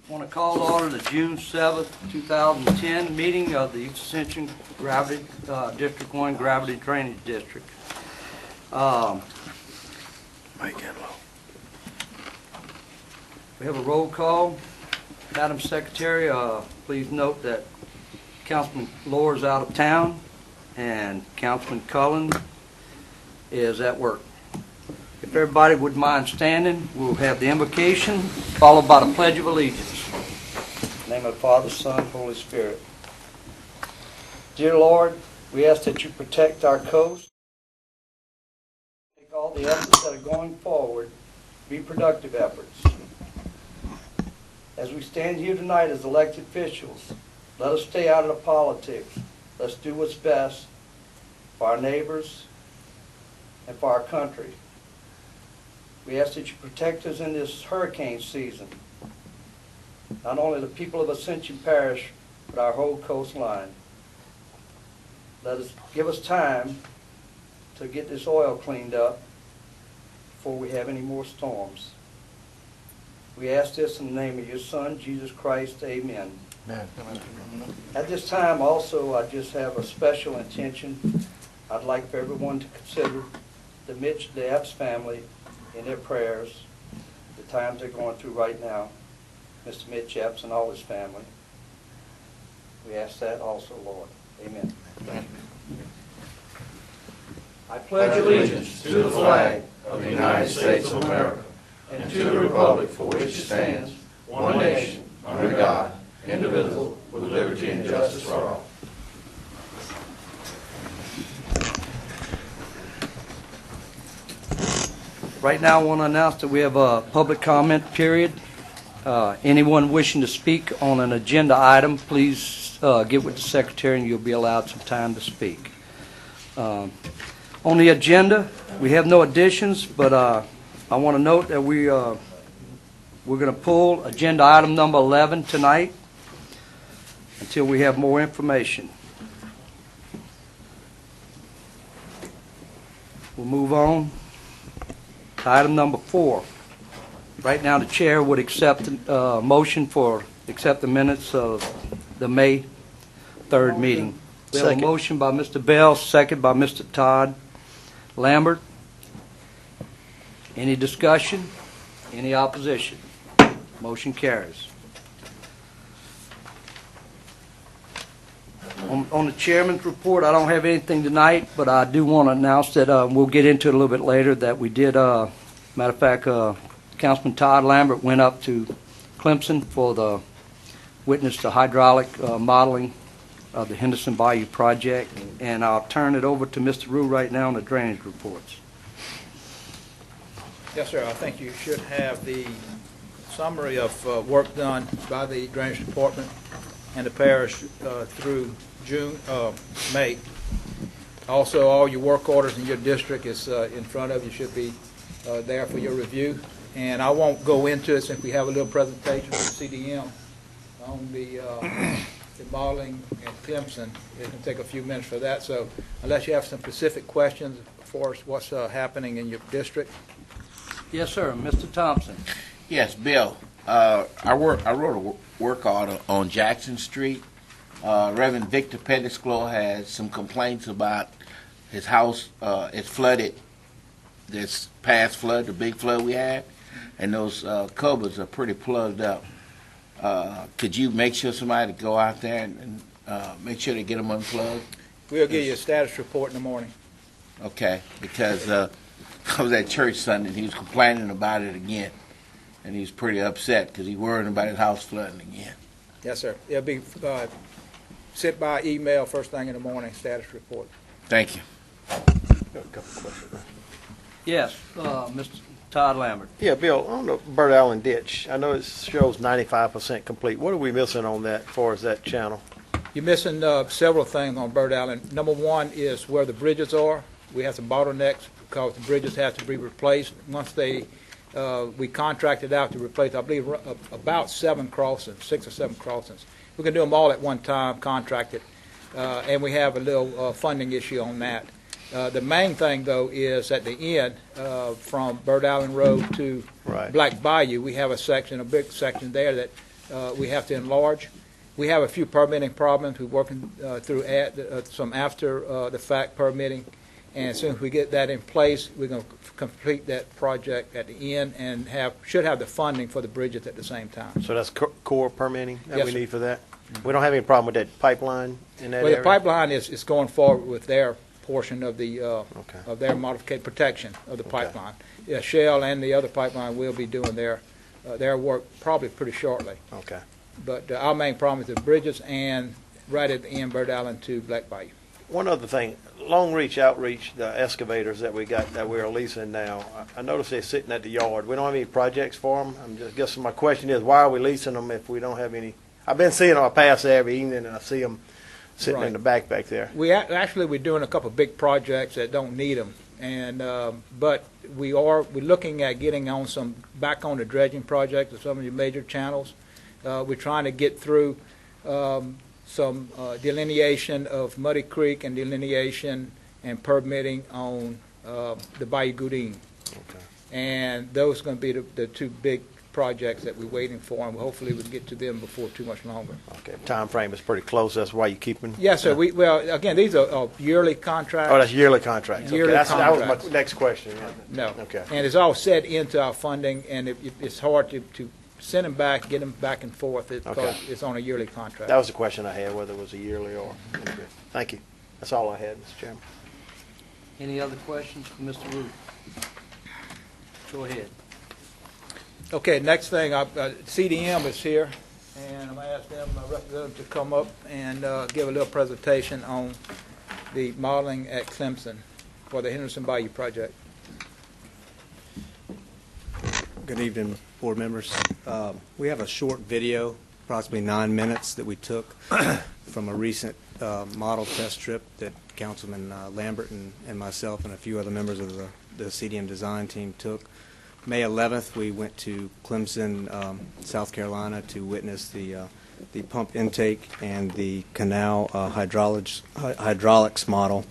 I want to call to order the June 7th, 2010 meeting of the Ascension Gravity District 1 Gravity Drainage District. We have a roll call. Madam Secretary, please note that Councilman Lohr is out of town and Councilman Cullen is at work. If everybody would mind standing, we'll have the invocation followed by the Pledge of Allegiance. In the name of the Father, Son, Holy Spirit. Dear Lord, we ask that you protect our coast. Take all the efforts that are going forward, be productive efforts. As we stand here tonight as elected officials, let us stay out of the politics. Let's do what's best for our neighbors and for our country. We ask that you protect us in this hurricane season. Not only the people of Ascension Parish, but our whole coastline. Give us time to get this oil cleaned up before we have any more storms. We ask this in the name of your Son, Jesus Christ. Amen. Amen. At this time, also, I just have a special intention. I'd like for everyone to consider the Mitch Dabbs family in their prayers, the times they're going through right now. Mr. Mitch Epps and all his family. We ask that also, Lord. Amen. I pledge allegiance to the flag of the United States of America and to the republic for which it stands, one nation, under God, indivisible, with liberty and justice for all. Right now I want to announce that we have a public comment period. Anyone wishing to speak on an agenda item, please get with the secretary and you'll be allowed some time to speak. On the agenda, we have no additions, but I want to note that we're going to pull agenda item number 11 tonight until we have more information. We'll move on to item number 4. Right now, the chair would accept a motion for accept the minutes of the May 3rd meeting. We have a motion by Mr. Bell, second by Mr. Todd Lambert. Any discussion? Any opposition? Motion carries. On the chairman's report, I don't have anything tonight, but I do want to announce that we'll get into it a little bit later that we did, matter of fact, Councilman Todd Lambert went up to Clemson for the witness to hydraulic modeling of the Henderson Bayou project, and I'll turn it over to Mr. Rue right now on the drainage reports. Yes, sir. I think you should have the summary of work done by the Drainage Department and the parish through May. Also, all your work orders in your district is in front of you. Should be there for your review. And I won't go into it since we have a little presentation from CDM on the modeling in Clemson. It can take a few minutes for that. So unless you have some specific questions for us, what's happening in your district? Yes, sir. Mr. Thompson. Yes, Bill. I wrote a work order on Jackson Street. Reverend Victor Pettisclo has some complaints about his house. It's flooded. This past flood, the big flood we had, and those cupboards are pretty plugged up. Could you make sure somebody go out there and make sure they get them unplugged? We'll give you a status report in the morning. Okay, because I was at church Sunday and he was complaining about it again, and he's pretty upset because he's worried about his house flooding again. Yes, sir. It'll be sent by email first thing in the morning, status report. Thank you. Got a couple questions. Yes, Mr. Todd Lambert. Yeah, Bill, on the Bird Island ditch, I know it shows 95% complete. What are we missing on that as far as that channel? You're missing several things on Bird Island. Number one is where the bridges are. We have some bottlenecks because the bridges have to be replaced. Once we contracted out to replace, I believe, about 7 crossings, 6 or 7 crossings. We can do them all at one time, contracted, and we have a little funding issue on that. The main thing, though, is at the end from Bird Island Road to Right. Black Bayou, we have a section, a big section there that we have to enlarge. We have a few permitting problems. We're working through some after the fact permitting, and as soon as we get that in place, we're going to complete that project at the end and should have the funding for the bridges at the same time. So that's core permitting that Yes, we sir. need for that? We don't have any problem with that pipeline in that Well, area? the pipeline is going forward with their portion of the Okay. of their modification protection of the Okay. pipeline. Yeah, Shell and the other pipeline will be doing their work probably pretty shortly. Okay. But our main problem is the bridges and right at the end, Bird Island to Black Bayou. One other thing, long reach, outreach, the excavators that we got, that we're leasing now, I noticed they're sitting at the yard. We don't have any projects for them. I'm just guessing my question is, why are we leasing them if we don't have any? I've been seeing them, I pass every evening and I see them sitting in Right. the back there. Actually we're doing a couple of big projects that don't need them, and but we're looking at getting back on the dredging project of some of the major channels. We're trying to get through some delineation of Muddy Creek and delineation and permitting on the Bayou Goudin. Okay. And those are going to be the two big projects that we're waiting for, and hopefully we can get to them before too much longer. Okay, time frame is pretty close, that's why you're keeping? Yes, sir. Well, again, these are yearly contracts. Oh, that's yearly contracts. Yearly Okay, that was my contracts. next question. No. Okay. And it's all set into our funding, and it's hard to send them back, get them back and forth, because Okay. it's on a yearly contract. That was the question I had, whether it was a yearly or. Okay. Thank you. That's all I had, Mr. Chairman. Any other questions for Mr. Root? Go ahead. Okay, next thing, CDM is here, and I'm going to ask them, representative, to come up and give a little presentation on the modeling at Clemson for the Henderson Bayou project. Good evening, board members. We have a short video, approximately 9 minutes, that we took from a recent model test trip that Councilman Lambert and myself and a few other members of the CDM design team took. May 11th, we went to Clemson, South Carolina, to witness the pump intake and the canal hydraulics model.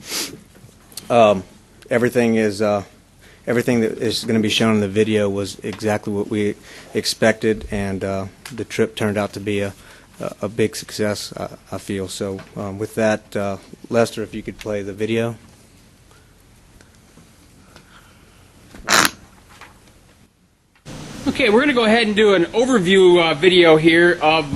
Everything that is going to be shown in the video was exactly what we expected, and the trip turned out to be a big success, I feel. So with that, Lester, if you could play the video. Okay, we're going to go ahead and do an overview video here of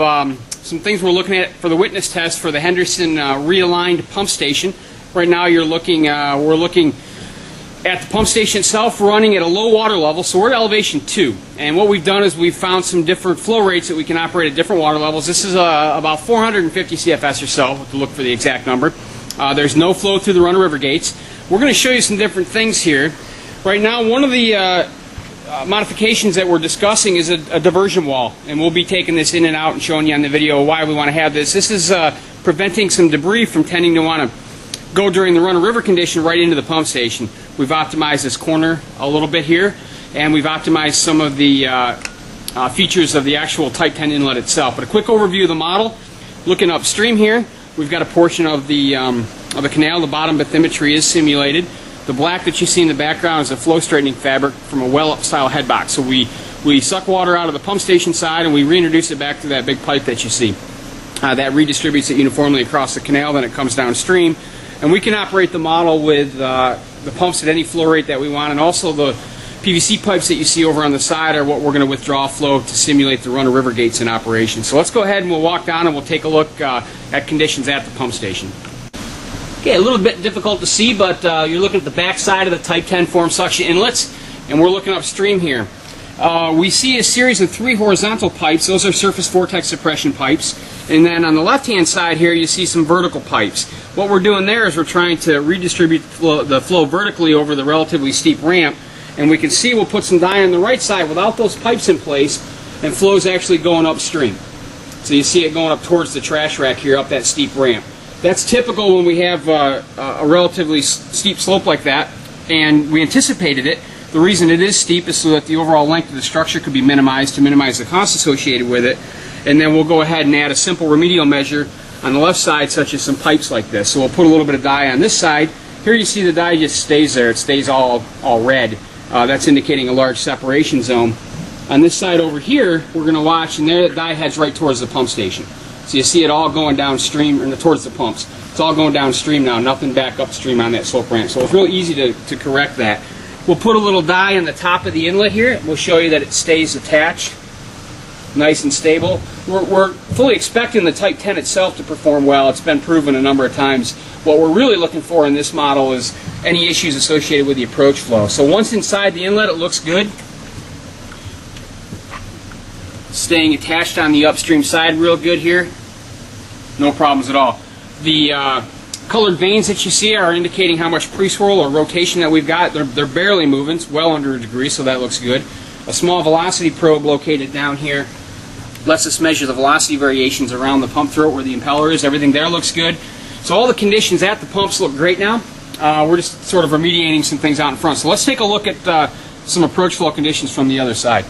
some things we're looking at for the witness test for the Henderson realigned pump station. Right now we're looking at the pump station itself running at a low water level, so we're at elevation 2. And what we've done is we've found some different flow rates that we can operate at different water levels. This is about 450 CFS or so, to look for the exact number. There's no flow through the Runner River gates. We're going to show you some different things here. Right now, one of the modifications that we're discussing is a diversion wall, and we'll be taking this in and out and showing you on the video why we want to have this. This is preventing some debris from tending to want to go during the Runner River condition right into the pump station. We've optimized this corner a little bit here, and we've optimized some of the features of the actual Type 10 inlet itself. But a quick overview of the model. Looking upstream here, we've got a portion of the canal. The bottom bathymetry is simulated. The black that you see in the background is a flow straightening fabric from a well-up style head box. So we suck water out of the pump station side and we reintroduce it back to that big pipe that you see. That redistributes it uniformly across the canal, then it comes downstream. And we can operate the model with the pumps at any flow rate that we want, and also the PVC pipes that you see over on the side are what we're going to withdraw flow to simulate the Runner River gates in operation. So let's go ahead and we'll walk down and we'll take a look at conditions at the pump station. Okay, a little bit difficult to see, but you're looking at the back side of the Type 10 form suction inlets, and we're looking upstream here. We see a series of 3 horizontal pipes. Those are surface vortex suppression pipes. And then on the left-hand side here, you see some vertical pipes. What we're doing there is we're trying to redistribute the flow vertically over the relatively steep ramp. And we can see we'll put some dye on the right side without those pipes in place, and flow's actually going upstream. So you see it going up towards the trash rack here, up that steep ramp. That's typical when we have a relatively steep slope like that, and we anticipated it. The reason it is steep is so that the overall length of the structure could be minimized to minimize the cost associated with it. And then we'll go ahead and add a simple remedial measure on the left side, such as some pipes like this. So we'll put a little bit of dye on this side. Here you see the dye just stays there. It stays all red. That's indicating a large separation zone. On this side over here, we're going to watch, and there the dye heads right towards the pump station. So you see it all going downstream, or towards the pumps. It's all going downstream now, nothing back upstream on that slope ramp. So it's real easy to correct that. We'll put a little dye on the top of the inlet here. We'll show you that it stays attached, nice and stable. We're fully expecting the Type 10 itself to perform well. It's been proven a number of times. What we're really looking for in this model is any issues associated with the approach flow. So once inside the inlet, it looks good. Staying attached on the upstream side real good here. No problems at all. The colored veins that you see are indicating how much pre-swirl or rotation that we've got. They're barely moving. It's well under a degree, so that looks good. A small velocity probe located down here lets us measure the velocity variations around the pump throat where the impeller is. Everything there looks good. So all the conditions at the pumps look great now. We're just sort of remediating some things out in front. So let's take a look at some approach flow conditions from the other side.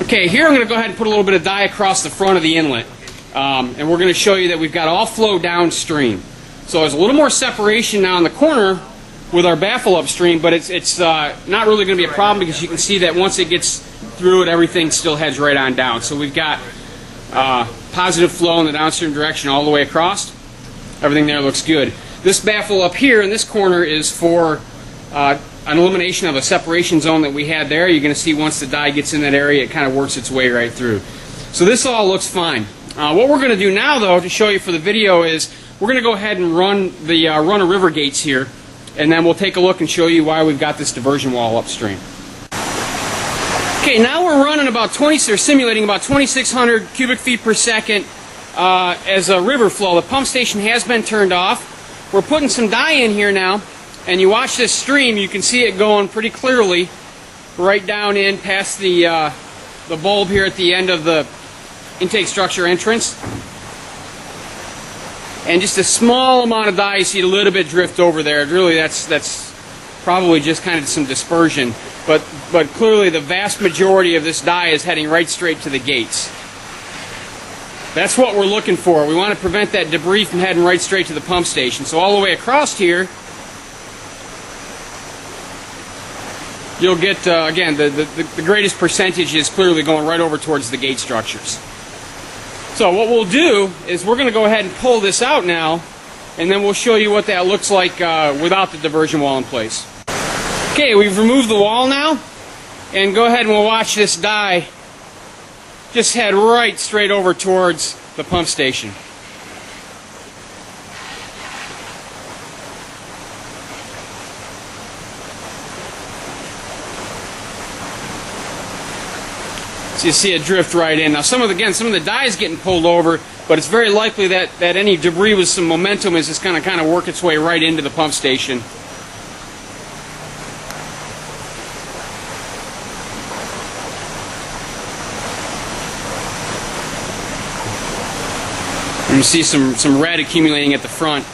Okay, here I'm going to go ahead and put a little bit of dye across the front of the inlet. And we're going to show you that we've got all flow downstream. So there's a little more separation now in the corner with our baffle upstream, but it's not really going to be a problem because you can see that once it gets through it, everything still heads right on down. So we've got positive flow in the downstream direction all the way across. Everything there looks good. This baffle up here in this corner is for an elimination of a separation zone that we had there. You're going to see once the dye gets in that area, it kind of works its way right through. So this all looks fine. What we're going to do now, though, to show you for the video is we're going to go ahead and run the run-of-river gates here, and then we'll take a look and show you why we've got this diversion wall upstream. Okay, now we're running simulating about 2,600 cubic feet per second as a river flow. The pump station has been turned off. We're putting some dye in here now, and you watch this stream, you can see it going pretty clearly right down in past the bulb here at the end of the intake structure entrance. And just a small amount of dye, you see a little bit drift over there. Really, that's probably just kind of some dispersion. But clearly the vast majority of this dye is heading right straight to the gates. That's what we're looking for. We want to prevent that debris from heading right straight to the pump station. So all the way across here, you'll get, again, the greatest percentage is clearly going right over towards the gate structures. So what we'll do is we're going to go ahead and pull this out now, and then we'll show you what that looks like without the diversion wall in place. Okay, we've removed the wall now, and go ahead and we'll watch this dye just head right straight over towards the pump station. So you see it drift right in. Now some of the dye is getting pulled over, but it's very likely that any debris with some momentum is just going to kind of work its way right into the pump station. And you see some red accumulating at the front.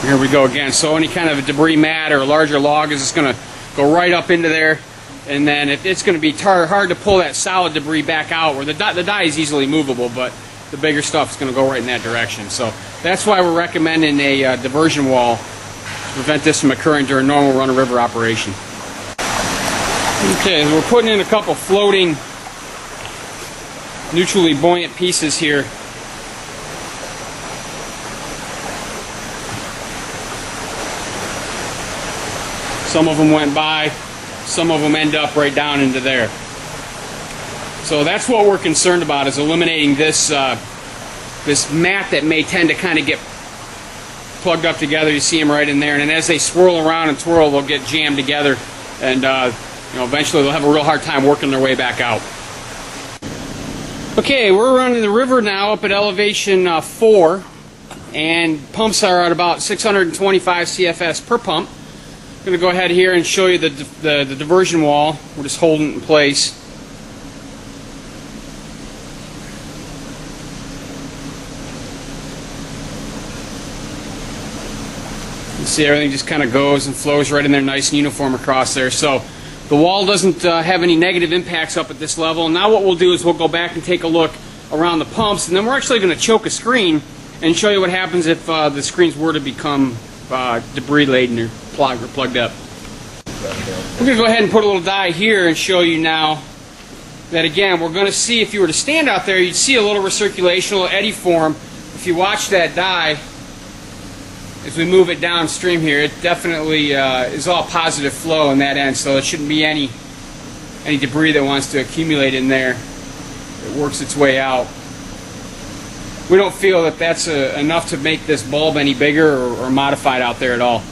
Here we go again. So any kind of a debris mat or a larger log is just going to go right up into there, and then it's going to be hard to pull that solid debris back out. Where the dye is easily movable, but the bigger stuff is going to go right in that direction. So that's why we're recommending a diversion wall to prevent this from occurring during normal run-of-river operation. Okay, we're putting in a couple floating, neutrally buoyant pieces here. Some of them went by, some of them end up right down into there. So that's what we're concerned about, is eliminating this this mat that may tend to kind of get plugged up together. You see them right in there, and then as they swirl around and twirl, they'll get jammed together, and eventually they'll have a real hard time working their way back out. Okay, we're running the river now up at elevation 4, and pumps are at about 625 CFS per pump. I'm going to go ahead here and show you the diversion wall. We're just holding it in place. You see everything just kind of goes and flows right in there nice and uniform across there. So the wall doesn't have any negative impacts up at this level. Now what we'll do is we'll go back and take a look around the pumps, and then we're actually going to choke a screen and show you what happens if the screens were to become debris laden or plugged up. We're going to go ahead and put a little dye here and show you now that, again, we're going to see, if you were to stand out there, you'd see a little recirculation, a little eddy form. If you watch that dye, as we move it downstream here, it definitely is all positive flow in that end, so there shouldn't be any debris that wants to accumulate in there. It works its way out. We don't feel that that's enough to make this bulb any bigger or modified out there at all.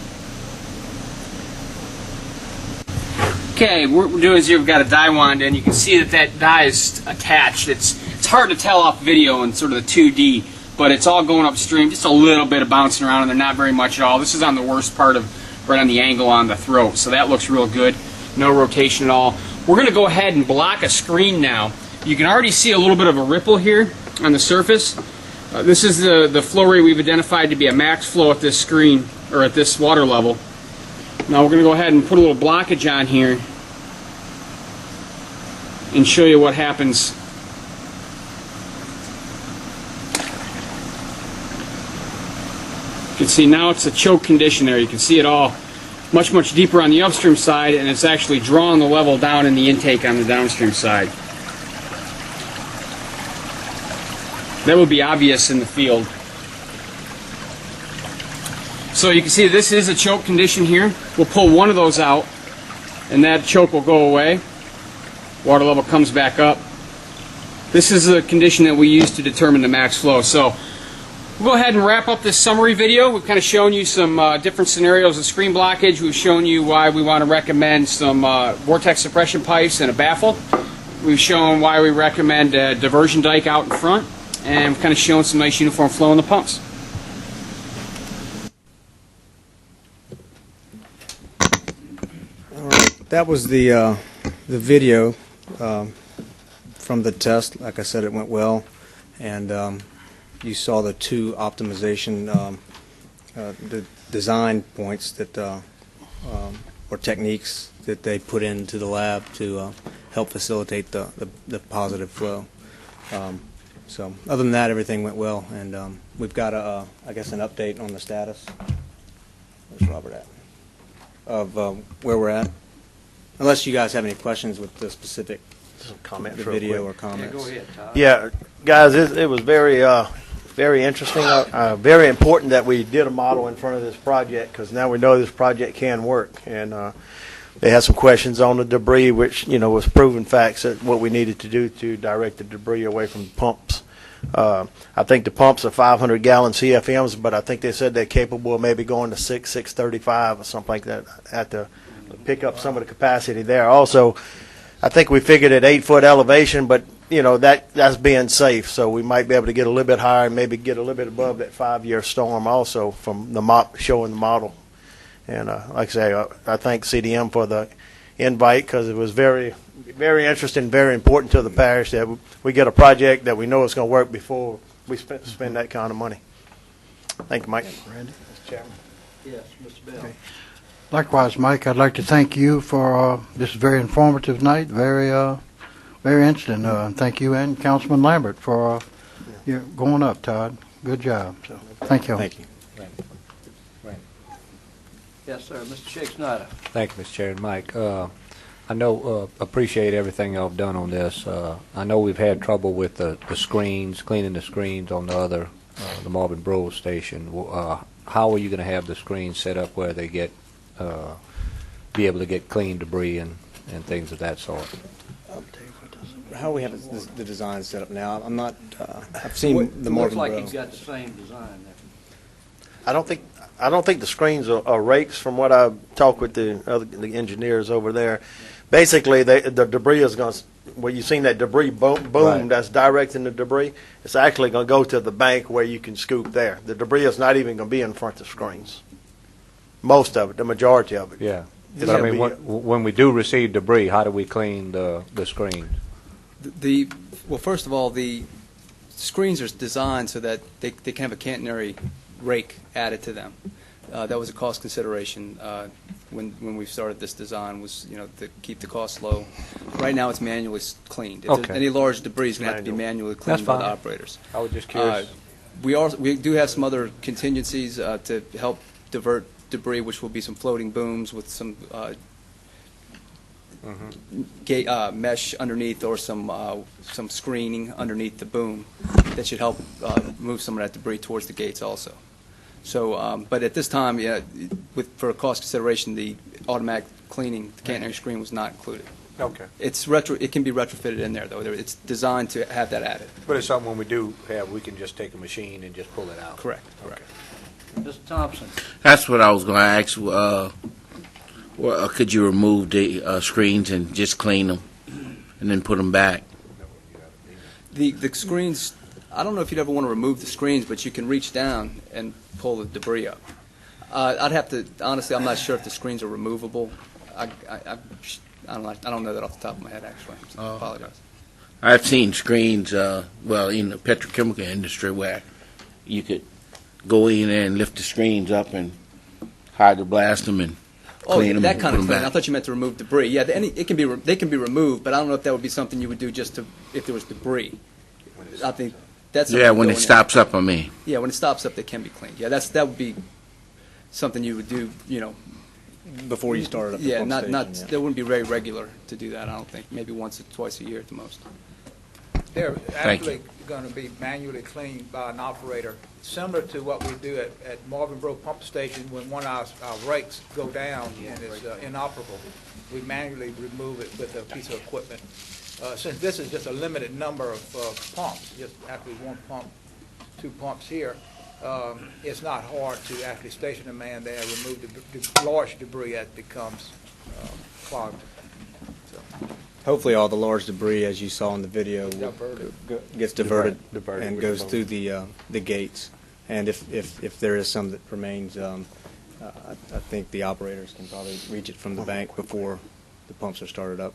Okay, what we're doing is here we've got a dye wand, and you can see that dye is attached. It's hard to tell off video in sort of the 2D, but it's all going upstream, just a little bit of bouncing around, and they're not very much at all. This is on the worst part of, right on the angle on the throat, so that looks real good. No rotation at all. We're going to go ahead and block a screen now. You can already see a little bit of a ripple here on the surface. This is the flow rate we've identified to be a max flow at this screen, or at this water level. Now we're going to go ahead and put a little blockage on here and show you what happens. You can see now it's a choke condition there. You can see it all much, much deeper on the upstream side, and it's actually drawing the level down in the intake on the downstream side. That would be obvious in the field. So you can see this is a choke condition here. We'll pull one of those out, and that choke will go away. Water level comes back up. This is a condition that we use to determine the max flow. So we'll go ahead and wrap up this summary video. We've kind of shown you some different scenarios of screen blockage. We've shown you why we want to recommend some vortex suppression pipes and a baffle. We've shown why we recommend a diversion dike out in front, and we've kind of shown some nice uniform flow in the pumps. That was the video from the test. Like I said, it went well, and you saw the two optimization the design points that or techniques that they put into the lab to help facilitate the positive flow. So other than that, everything went well, and we've got I guess an update on the status. Where's Robert at? Of where we're at. Unless you guys have any questions with the specific Comments the real video quick. or comments. Yeah, go ahead, Todd. Yeah, guys, it was very interesting, very important that we did a model in front of this project, because now we know this project can work. And they had some questions on the debris, which was proven facts that what we needed to do to direct the debris away from the pumps. I think the pumps are 500-gallon CFMs, but I think they said they're capable of maybe going to 635 or something like that at the pick up some of the capacity there. Also, I think we figured at 8-foot elevation, but that's being safe, so we might be able to get a little bit higher and maybe get a little bit above that 5-year storm also from the showing the model. And like I say, I thank CDM for the invite, because it was very, very interesting, very important to the parish that we get a project that we know is going to work before we spend that kind of money. Thank you, Mike. Randy? Mr. Chairman. Yes, Mr. Bell. Okay. Likewise, Mike, I'd like to thank you for this very informative night, very interesting. Thank you and Councilman Lambert for your going up, Todd. Good job. So, thank you. Thank you. Yes, sir. Mr. Shake Snyder. Thank you, Mr. Chairman. Mike, I know, appreciate everything y'all have done on this. I know we've had trouble with the screens, cleaning the screens on the other, the Marvin Bro station. How are you going to have the screens set up where they get, be able to get clean debris and things of that sort? How we have the design set up now, I'm not. I've seen the Looks Marvin like Bro. he's got the same design there. I don't think the screens are rakes. From what I've talked with the engineers over there, basically the debris is going to, where you've seen that debris boom Right. that's directing the debris, it's actually going to go to the bank where you can scoop there. The debris is not even going to be in front of the screens. Most of it, the majority of it. Yeah. It's But I gonna mean, be- when we do receive debris, how do we clean the screens? Well, first of all, the screens are designed so that they can have a catenary rake added to them. That was a cost consideration when we started this design, was to keep the cost low. Right now, it's manually cleaned. If there's Okay. any large debris is going to have to be manually cleaned by the fine. operators. I was just curious. We do have some other contingencies to help divert debris, which will be some floating booms with some mesh underneath or some screening underneath the boom that should help move some of that debris towards the gates also. So, but at this time, for cost consideration, the automatic cleaning, the catenary screen was not included. Okay. It can be retrofitted in there, though. It's designed to have that added. But it's something when we do have, we can just take a machine and just pull it out. Correct. Mr. Thompson? That's what I was going to ask. Could you remove the screens and just clean them and then put them back? The screens, I don't know if you'd ever want to remove the screens, but you can reach down and pull the debris up. I'd have to, honestly, I'm not sure if the screens are removable. I don't know that off the top of my head, actually. I apologize. I've seen screens, in the petrochemical industry where you could go in there and lift the screens up and hydroblast them and clean them. That kind of and put 'em clean. I back. thought you meant to remove debris. Yeah, they can be removed, but I don't know if that would be something you would do just if there was debris. I think that's Yeah, when it stops up, I mean. Yeah, when it stops up, they can be cleaned. Yeah, that would be something you would do. Before you started up the Yeah, pump not station, yeah. that wouldn't be very regular to do that. I don't think. Maybe once or twice a year at the most. They're Thank you. actually going to be manually cleaned by an operator, similar to what we do at Marvin Bro Pump Station when one of our rakes go down and it's inoperable. We manually remove it with a piece of equipment. Since this is just a limited number of pumps, just actually one pump, 2 pumps here, it's not hard to actually station a man there and remove the large debris that becomes clogged. Hopefully, all the large debris, as you saw in the video, Diverted. gets diverted Diverted and with goes the boat. through the gates. And if there is some that remains, I think the operators can probably reach it from the bank before the pumps are started up.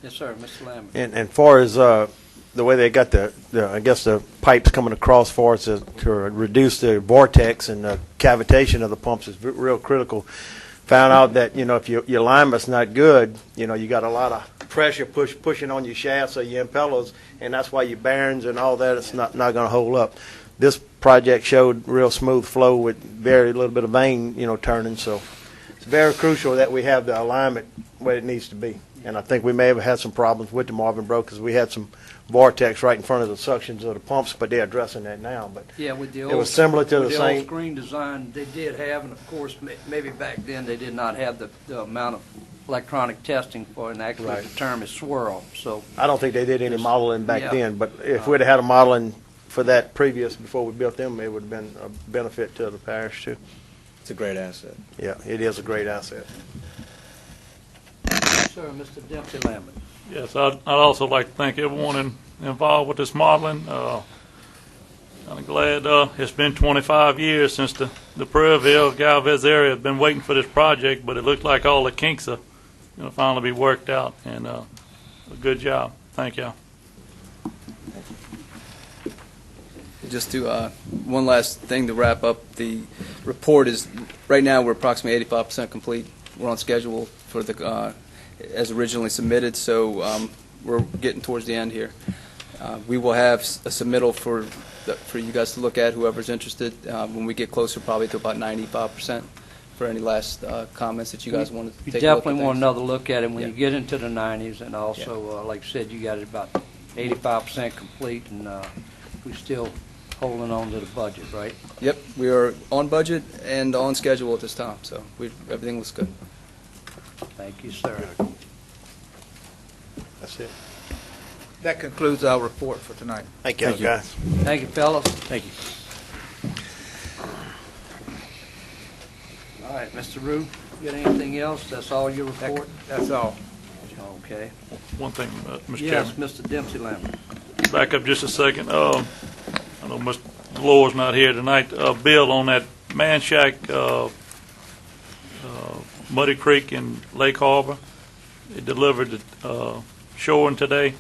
Yes, sir, Mr. Lambert. And far as the way they got I guess the pipes coming across for us to reduce the vortex and the cavitation of the pumps is real critical. Found out that if your alignment's not good, you got a lot of pressure pushing on your shafts or your impellers, and that's why your bearings and all that it's not going to hold up. This project showed real smooth flow with very little bit of vane turning, so it's very crucial that we have the alignment where it needs to be. And I think we may have had some problems with the Marvin Bro because we had some vortex right in front of the suctions of the pumps, but they're addressing that now. But Yeah, with the it old, was similar to with the the old same. screen design, they did have, and of course, maybe back then they did not have the amount of electronic testing for and actually Right. determine swirl. So I don't think they did any modeling back Yeah. then, but if we'd have had a modeling for that previous before we built them, it would have been a benefit to the parish too. It's a great asset. Yeah, it is a great asset. Sir, Mr. Dempsey Lambert. Yes, I'd also like to thank everyone involved with this modeling. I'm glad it's been 25 years since the Prairieville, Galvez area has been waiting for this project, but it looks like all the kinks are going to finally be worked out, and a good job. Thank y'all. Just to one last thing to wrap up, the report is right now we're approximately 85% complete. We're on schedule for the as originally submitted, so we're getting towards the end here. We will have a submittal for you guys to look at, whoever's interested, when we get closer, probably to about 95%. For any last comments that you guys want to You take a look at definitely want things. another look at it when Yeah. you get into the 90s, and also, like you said, you got it about 85% complete, and we're still holding on to the budget, right? Yep, we are on budget and on schedule at this time, so everything looks good. Thank you, sir. That's it. That concludes our report for tonight. Thank you, guys. Thank you, fellas. Thank you. All right, Mr. Rue, you got anything else? That's all your report? That's all. Okay. One thing, Mr. Yes, Chairman. Mr. Dempsey Lambert. Back up just a second. I know Mr. Lore's not here tonight. Bill, on that man shack, Muddy Creek and Lake Harbor, it delivered the shoring today.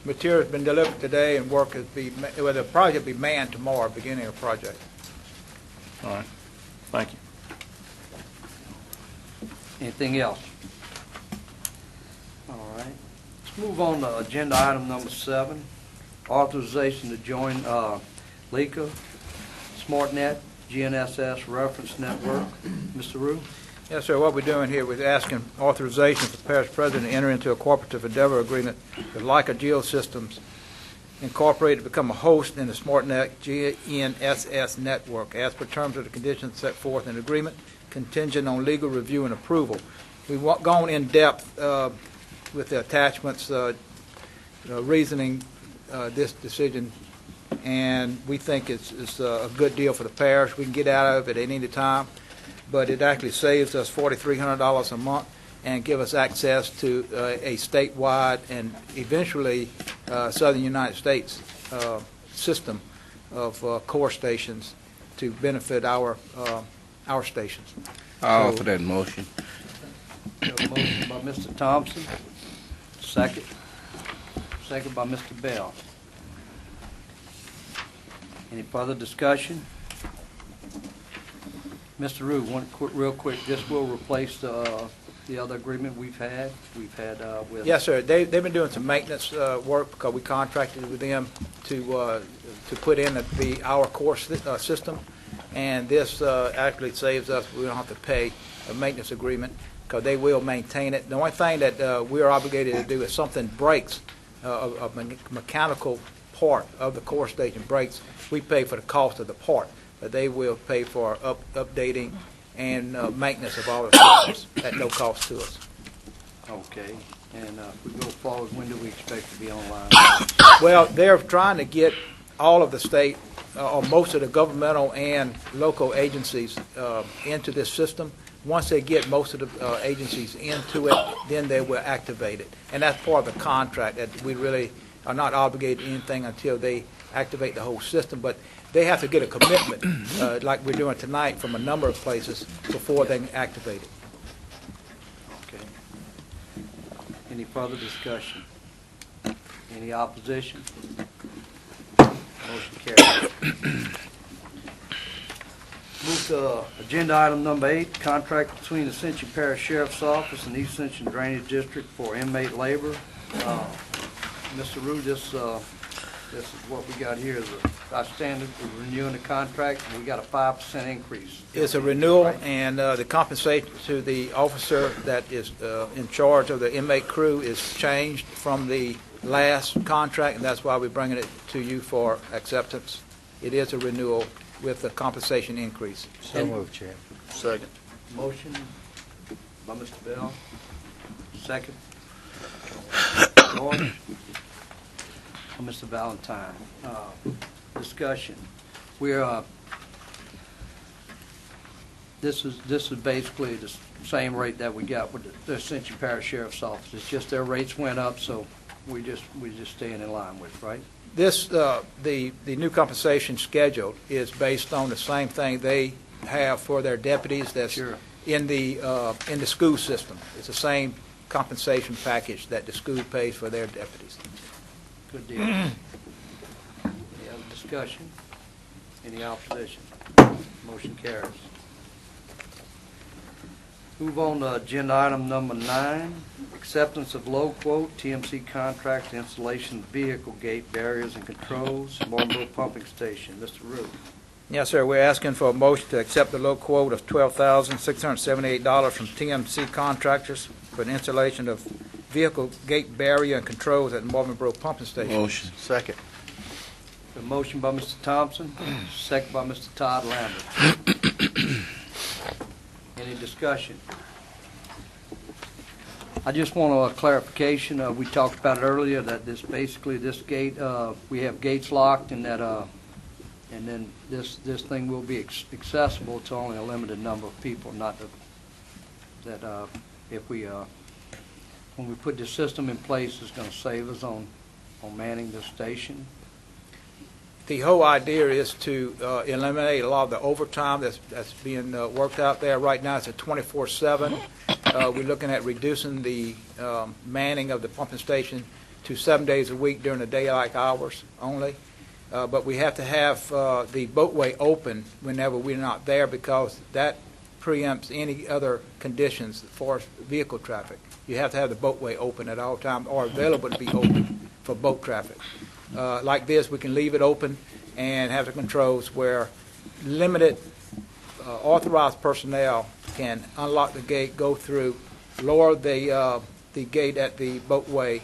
Material's been delivered today, and work is the project be manned tomorrow, beginning of project. All right. Thank you. Anything else? All right. Let's move on to agenda item number 7, authorization to join LECA, SmartNet, GNSS Reference Network. Mr. Rue? Yes, sir. What we're doing here, we're asking authorization for the parish president to enter into a cooperative endeavor agreement with Leica Geosystems Incorporated to become a host in the SmartNet GNSS network as per terms of the conditions set forth in the agreement, contingent on legal review and approval. We've gone in depth with the attachments, reasoning this decision, and we think it's a good deal for the parish. We can get out of it at any time, but it actually saves us $4,300 a month and give us access to a statewide and eventually southern United States system of core stations to benefit our stations. I'll offer that motion. We have a motion by Mr. Thompson. Second. Second by Mr. Bell. Any further discussion? Mr. Rue, real quick, this will replace the other agreement we've had with... Yes, sir. They've been doing some maintenance work because we contracted with them to put in our core system, and this actually saves us. We don't have to pay a maintenance agreement because they will maintain it. The only thing that we are obligated to do is something breaks, a mechanical part of the core station breaks, we pay for the cost of the part, but they will pay for updating and maintenance of all the systems at no cost to us. Okay. And if we go forward, when do we expect to be online? Well, they're trying to get all of the state, or most of the governmental and local agencies into this system. Once they get most of the agencies into it, then they will activate it. And that's part of the contract, that we really are not obligated to anything until they activate the whole system. But they have to get a commitment, like we're doing tonight, from a number of places before they can activate it. Okay. Any further discussion? Any opposition? Motion carries. Move to agenda item number 8, contract between Ascension Parish Sheriff's Office and East Ascension Drainage District for inmate labor. Mr. Rue, this is what we got here is our standard for renewing the contract, and we got a 5% increase. It's a renewal, right? and the compensation to the officer that is in charge of the inmate crew is changed from the last contract, and that's why we're bringing it to you for acceptance. It is a renewal with a compensation increase. So moved, Chair. Second. Motion by Mr. Bell. Second. Lord. Mr. Valentine. Discussion. We're this is basically the same rate that we got with the Ascension Parish Sheriff's Office. It's just their rates went up, so we just staying in line with, right? This the new compensation schedule is based on the same thing they have for their deputies. That's Sure. in the school system. It's the same compensation package that the school pays for their deputies. Good deal. Any other discussion? Any opposition? Motion carries. Move on to agenda item number 9, acceptance of low quote TMC contract installation of vehicle gate barriers and controls, Marlboro Pumping Station. Mr. Rue. Yes, sir. We're asking for a motion to accept the low quote of $12,678 from TMC Contractors for the installation of vehicle gate barrier and controls at Marlboro Pumping Station. Motion. Second. A motion by Mr. Thompson, second by Mr. Todd Lambert. Any discussion? I just want a clarification. We talked about it earlier that this gate, we have gates locked, and that and then this thing will be accessible to only a limited number of people. Not that if we when we put this system in place, it's going to save us on manning the station. The whole idea is to eliminate a lot of the overtime that's being worked out there. Right now, it's a 24/7. We're looking at reducing the manning of the pumping station to 7 days a week during the daylight hours only. But we have to have the boatway open whenever we're not there, because that preempts any other conditions for vehicle traffic. You have to have the boatway open at all times, or available to be open for boat traffic. Like this, we can leave it open and have the controls where limited authorized personnel can unlock the gate, go through, lower the gate at the boatway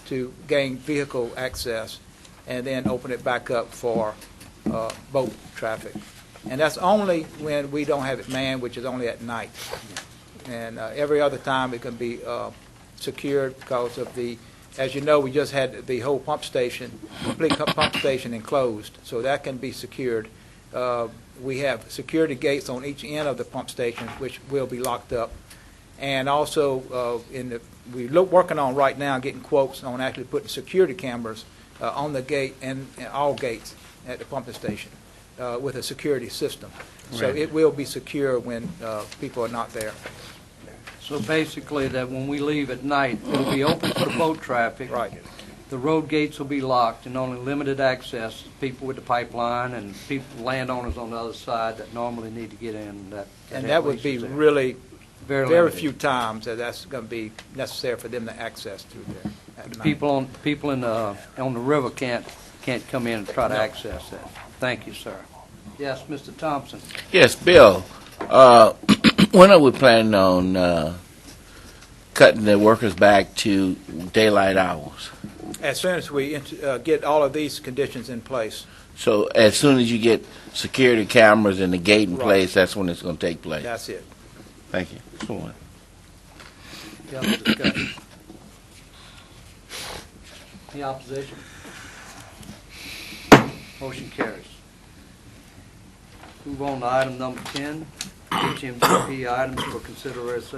to gain vehicle access, and then open it back up for boat traffic. And that's only when we don't have it manned, which is only at night. And every other time it can be secured because of the, as you know, we just had the whole pump station, complete pump station enclosed, so that can be secured. We have security gates on each end of the pump station, which will be locked up. And also, we're working on right now getting quotes on actually putting security cameras on the gate and all gates at the pumping station with a security system. So it will be secure when people are not there. So basically, that when we leave at night, it'll be open for the boat traffic. Right. The road gates will be locked and only limited access, people with the pipeline and people, landowners on the other side that normally need to get in. And that would be there. really very limited. few times that that's going to be necessary for them to access through there at The night. people on the river can't come in and try to access that. Thank you, sir. Yes, Mr. Thompson. Yes, Bill. When are we planning on cutting the workers back to daylight hours? As soon as we get all of these conditions in place. So as soon as you get security cameras and the gate in Right. place, that's when it's going to take place. That's it. Thank you. Go on. Any other discussion? Any opposition? Motion carries. Move on to item number 10, HMGP items for consideration.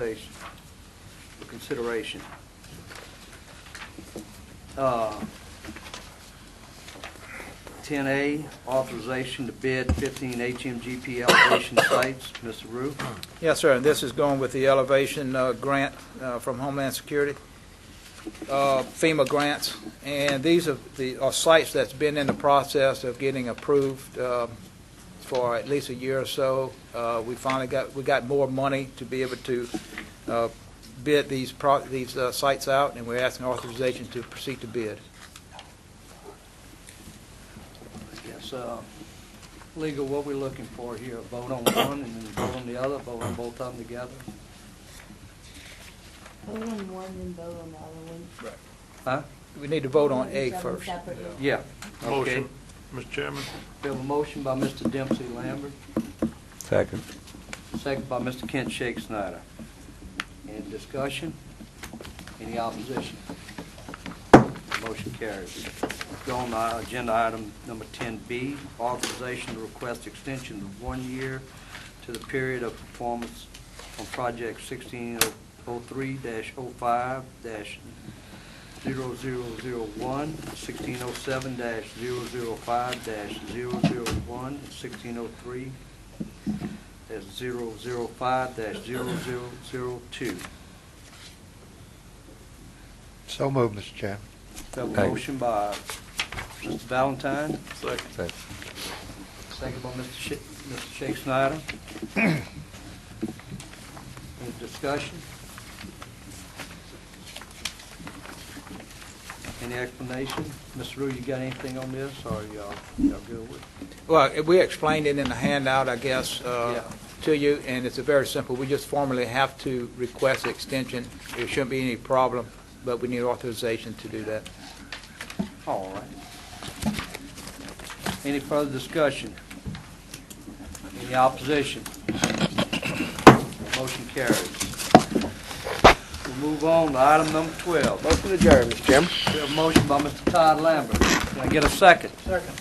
10A, authorization to bid 15 HMGP elevation sites. Mr. Rue? Yes, sir, and this is going with the elevation grant from Homeland Security, FEMA grants, and these are sites that's been in the process of getting approved for at least a year or so. We finally got more money to be able to bid these sites out, and we're asking authorization to proceed to bid. Yes, legal, what we're looking for here, a vote on one and then vote on the other, vote on both of them together? Vote on one and vote on the other one. Huh? We need to vote on A Each of them first. separately. Yeah. Okay. Motion, Mr. Chairman. We have a motion by Mr. Dempsey Lambert, Second. second by Mr. Kent Shake Snyder. Any discussion? Any opposition? Motion carries. Go on to agenda item number 10B, authorization to request extension of 1 year to the period of performance on project 1603-05-0001, 1607-005-001, 1603-005-0002. So moved, Mr. Chairman. We have a motion by Mr. Valentine, Second. second by Mr. Shake Snyder. Any discussion? Any explanation? Mr. Rue, you got anything on this, or y'all good with it? Well, we explained it in the handout, I guess, Yeah. to you, and it's a very simple. We just formally have to request extension. There shouldn't be any problem, but we need authorization to do that. All right. Any further discussion? Any opposition? Motion carries. We'll move on to item number 12. Motion adjourned, Mr. Chairman. We have a motion by Mr. Todd Lambert. Can I get a second? Second.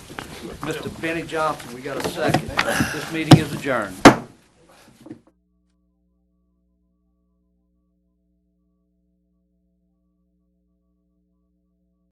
Mr. Benny Johnson, we got a second. This meeting is adjourned.